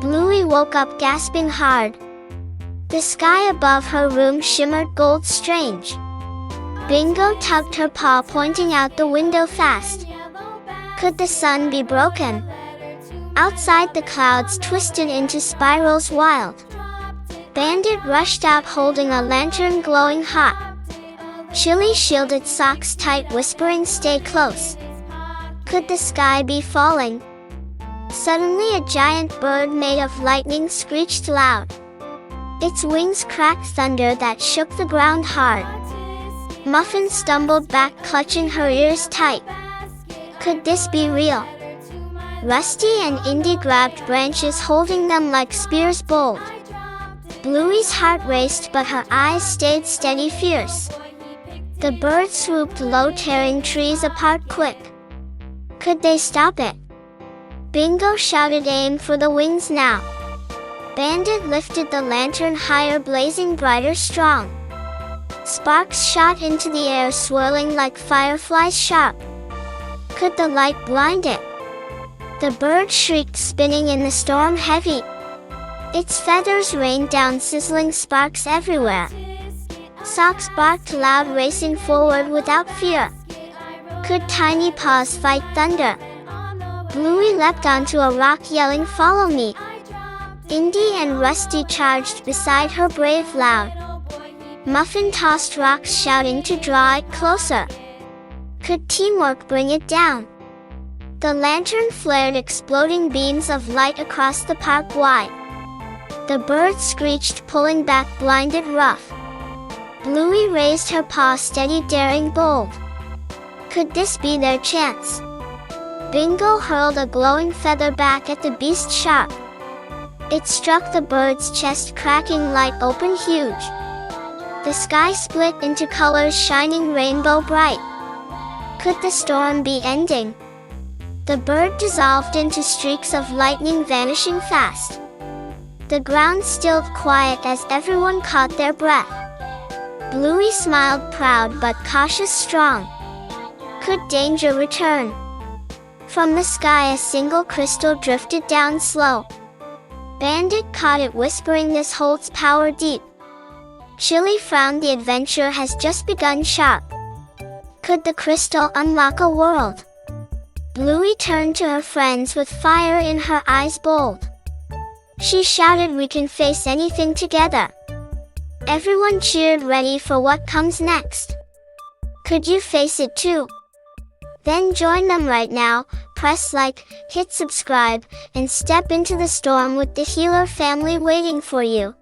Bluey woke up gasping hard. The sky above her room shimmered gold strange. Bingo tugged her paw, pointing out the window fast. Could the sun be broken? Outside, the clouds twisted into spirals wild. Bandit rushed out holding a lantern glowing hot. Chilli shielded socks tight, whispering, "Stay close." Could the sky be falling? Suddenly a giant bird made of lightning screeched loud. Its wings cracked thunder that shook the ground hard. Muffin stumbled back, clutching her ears tight. Could this be real? Rusty and Indy grabbed branches, holding them like spears bold. Bluey's heart raced, but her eyes stayed steady, fierce. The bird swooped low, tearing trees apart quick. Could they stop it? Bingo shouted, "Aim for the wings now." Bandit lifted the lantern higher, blazing brighter, strong. Sparks shot into the air, swirling like fireflies sharp. Could the light blind it? The bird shrieked, spinning in the storm heavy. Its feathers rained down, sizzling sparks everywhere. Socks barked loud, racing forward without fear. Could tiny paws fight thunder? Bluey leapt onto a rock, yelling, "Follow me." Indy and Rusty charged beside her, brave loud. Muffin tossed rocks, shouting to draw it closer. Could teamwork bring it down? The lantern flared, exploding beams of light across the park wide. The bird screeched, pulling back, blinded, rough. Bluey raised her paw, steady, daring, bold. Could this be their chance? Bingo hurled a glowing feather back at the beast sharp. It struck the bird's chest, cracking, light open huge. The sky split into colors, shining rainbow bright. Could the storm be ending? The bird dissolved into streaks of lightning, vanishing fast. The ground stilled, quiet as everyone caught their breath. Bluey smiled, proud but cautious, strong. Could danger return? From the sky a single crystal drifted down slow. Bandit caught it, whispering, "This holds power deep." Chilli frowned, "The adventure has just begun sharp." Could the crystal unlock a world? Bluey turned to her friends with fire in her eyes, bold. She shouted, "We can face anything together." Everyone cheered, ready for what comes next. Could you face it too? Then join them right now. Press like, hit subscribe, and step into the storm with the Healer family waiting for you.